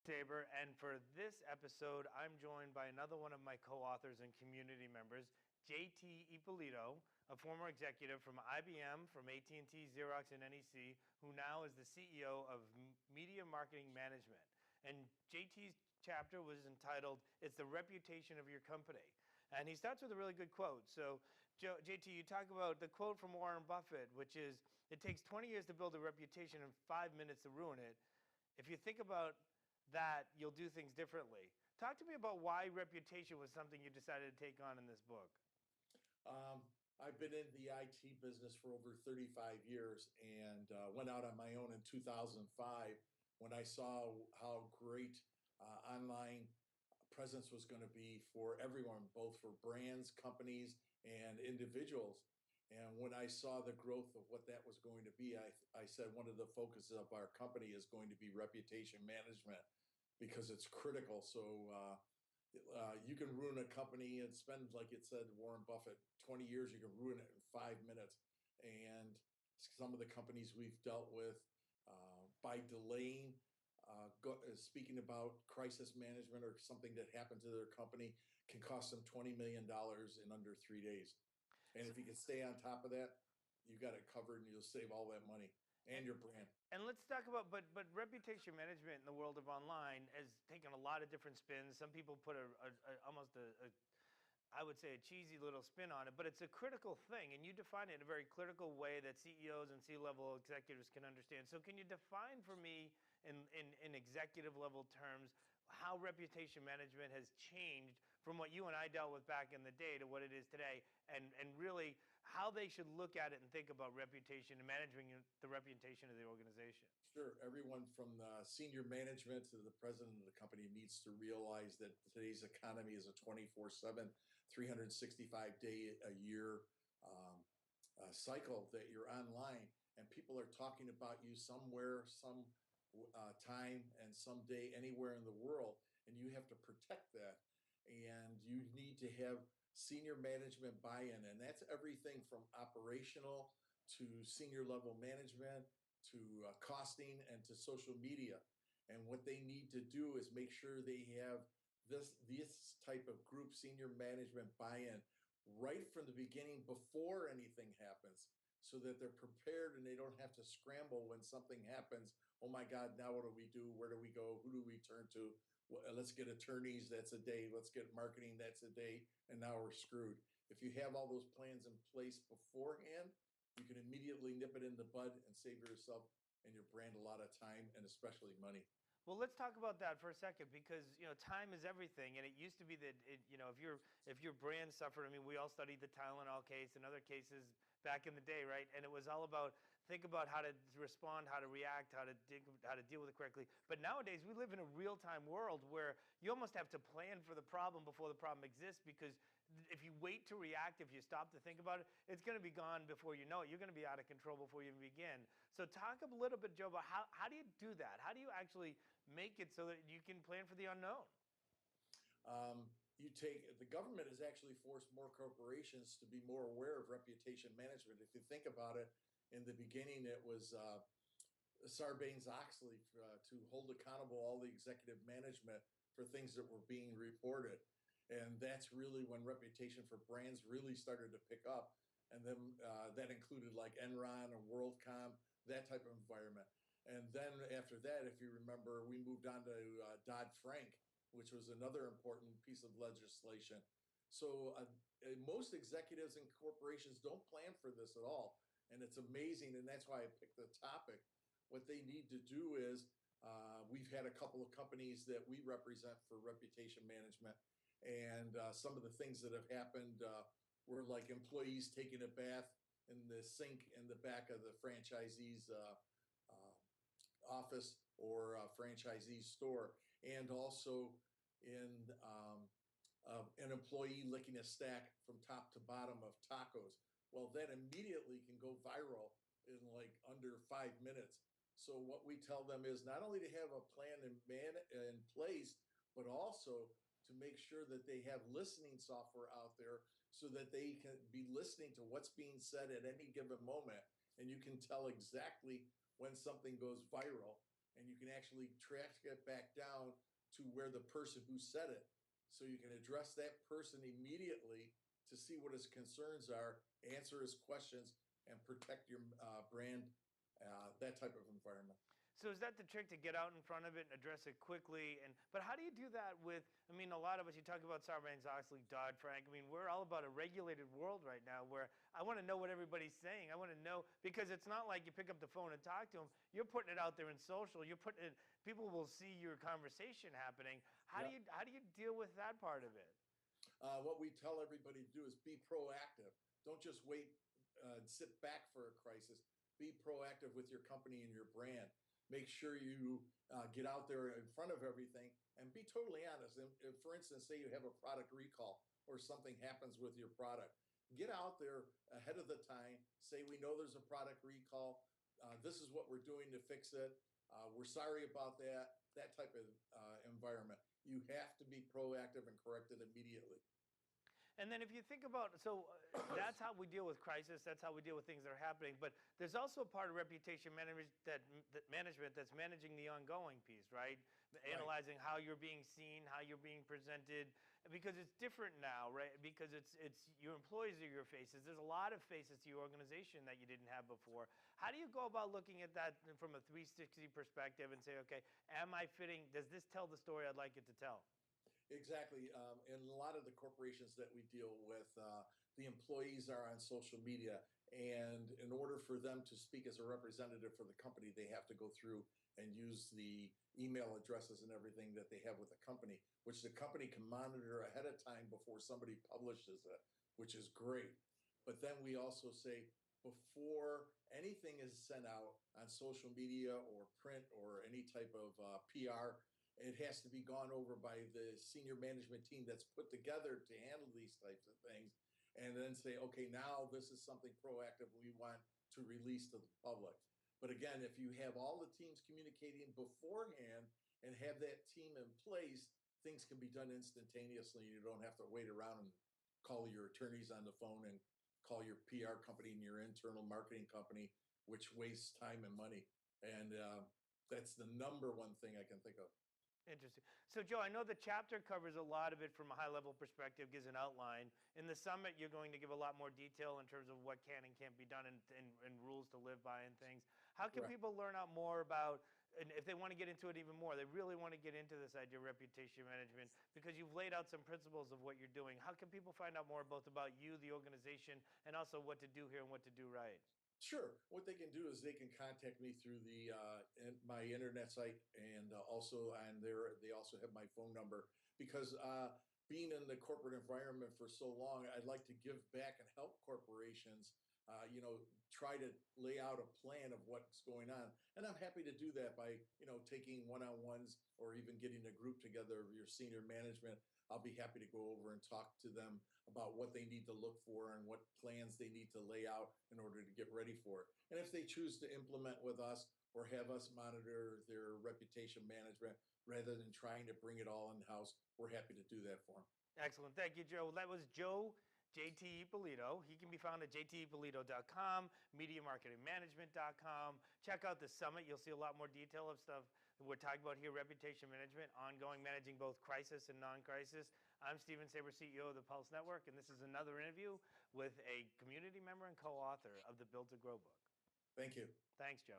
Tabor, and for this episode, I'm joined by another one of my co-authors and community members, JT Ippolito, a former executive from IBM, from AT&T, Xerox, and NEC, who now is the CEO of Media Marketing Management. And JT's chapter was entitled, "It's the Reputation of Your Company." And he starts with a really good quote. So, JT, you talk about the quote from Warren Buffett, which is, "It takes 20 years to build a reputation and 5 minutes to ruin it. If you think about that, you'll do things differently." Talk to me about why reputation was something you decided to take on in this book. I've been in the IT business for over 35 years and went out on my own in 2005 when I saw how great online presence was going to be for everyone, both for brands, companies, and individuals. And when I saw the growth of what that was going to be, I said one of the focuses of our company is going to be reputation management because it's critical. So you can ruin a company and spend, like it said, Warren Buffett, 20 years, you can ruin it in 5 minutes. And some of the companies we've dealt with by delaying, speaking about crisis management or something that happened to their company can cost them $20 million in under 3 days. And if you can stay on top of that, you got it covered and you'll save all that money and your brand. And let's talk about, but reputation management in the world of online has taken a lot of different spins. Some people put almost I would say a cheesy little spin on it, but it's a critical thing, and you define it in a very critical way that CEOs and C-level executives can understand. So can you define for me in executive level terms how reputation management has changed from what you and I dealt with back in the day to what it is today, and really how they should look at it and think about reputation and managing the reputation of the organization? Sure. Everyone from the senior management to the president of the company needs to realize that today's economy is a 24/7, 365-day a year cycle, that you're online and people are talking about you somewhere, some time and someday anywhere in the world, and you have to protect that. And you need to have senior management buy-in, and that's everything from operational to senior level management to costing and to social media. And what they need to do is make sure they have this type of group senior management buy-in right from the beginning before anything happens, so that they're prepared and they don't have to scramble when something happens. Oh my God, now what do we do? Where do we go? Who do we turn to? Well, let's get attorneys, that's a day. Let's get marketing, that's a day. And now we're screwed. If you have all those plans in place beforehand, you can immediately nip it in the bud and save yourself and your brand a lot of time and especially money. Well, let's talk about that for a second, because time is everything, and it used to be that if your brand suffered. I mean, we all studied the Tylenol case and other cases back in the day, right? And it was all about think about how to respond, how to react, how to deal with it correctly. But nowadays we live in a real-time world where you almost have to plan for the problem before the problem exists, because if you wait to react, if you stop to think about it, it's going to be gone before you know it. You're going to be out of control before you even begin. So talk a little bit, Joe, about how do you do that? How do you actually make it so that you can plan for the unknown? The government has actually forced more corporations to be more aware of reputation management. If you think about it, in the beginning, it was Sarbanes-Oxley to hold accountable all the executive management for things that were being reported. And that's really when reputation for brands really started to pick up. And then that included like Enron or WorldCom, that type of environment. And then after that, if you remember, we moved on to Dodd-Frank, which was another important piece of legislation. So most executives and corporations don't plan for this at all. And it's amazing, and that's why I picked the topic. What they need to do is, we've had a couple of companies that we represent for reputation management, and some of the things that have happened were like employees taking a bath in the sink in the back of the franchisee's office or franchisee store, and also in an employee licking a stack from top to bottom of tacos. Well, that immediately can go viral in like under 5 minutes. So what we tell them is not only to have a plan in place, but also to make sure that they have listening software out there so that they can be listening to what's being said at any given moment. And you can tell exactly when something goes viral, and you can actually track it back down to where the person who said it, so you can address that person immediately to see what his concerns are, answer his questions, and protect your brand, that type of environment. So is that the trick, to get out in front of it and address it quickly? But how do you do that with? I mean, a lot of us. You talk about Sarbanes-Oxley, Dodd-Frank. I mean, we're all about a regulated world right now, where I want to know what everybody's saying. I want to know, because it's not like you pick up the phone and talk to them. You're putting it out there in social. You're putting it. People will see your conversation happening. How Yeah. do you deal with that part of it? What we tell everybody to do is be proactive. Don't just wait, sit back for a crisis. Be proactive with your company and your brand. Make sure you get out there in front of everything and be totally honest. And if, for instance, say you have a product recall or something happens with your product, get out there ahead of the time. Say, we know there's a product recall. This is what we're doing to fix it. We're sorry about that. That type of environment. You have to be proactive and correct it immediately. And then if you think about, that's how we deal with crisis. That's how we deal with things that are happening. But there's also a part of reputation management that's managing the ongoing piece, right? Right. Analyzing how you're being seen, how you're being presented, because it's different now, right? Because it's your employees are your faces. There's a lot of faces to your organization that you didn't have before. How do you go about looking at that from a 360 perspective and say, okay, am I fitting? Does this tell the story I'd like it to tell? Exactly. In a lot of the corporations that we deal with, the employees are on social media. And in order for them to speak as a representative for the company, they have to go through and use the email addresses and everything that they have with the company, which the company can monitor ahead of time before somebody publishes it, which is great. But then we also say, before anything is sent out on social media or print or any type of PR, it has to be gone over by the senior management team that's put together to handle these types of things, and then say, okay, now this is something proactive we want to release to the public. But again, if you have all the teams communicating beforehand and have that team in place, things can be done instantaneously. You don't have to wait around and call your attorneys on the phone and call your PR company and your internal marketing company, which wastes time and money. And that's the number one thing I can think of. Interesting. So, Joe, I know the chapter covers a lot of it from a high-level perspective, gives an outline. In the summit, you're going to give a lot more detail in terms of what can and can't be done, and rules to live by and things. How can Correct. people learn out more about, and if they want to get into it even more, they really want to get into this idea of reputation management, because you've laid out some principles of what you're doing. How can people find out more both about you, the organization, and also what to do here and what to do right? Sure. What they can do is they can contact me through my internet site, and also on there they also have my phone number, because being in the corporate environment for so long, I'd like to give back and help corporations. Try to lay out a plan of what's going on, and I'm happy to do that by taking one-on-ones or even getting a group together of your senior management. I'll be happy to go over and talk to them about what they need to look for and what plans they need to lay out in order to get ready for it. And if they choose to implement with us or have us monitor their reputation management rather than trying to bring it all in-house, we're happy to do that for them. Excellent. Thank you, Joe. That was Joe JT Ippolito. He can be found at jtippolito.com, mediamarketingmanagement.com. Check out the summit. You'll see a lot more detail of stuff we're talking about here: reputation management, ongoing, managing both crisis and non-crisis. I'm Steven Saber, CEO of the Pulse Network, and this is another interview with a community member and co-author of the Build to Grow book. Thank you. Thanks, Joe.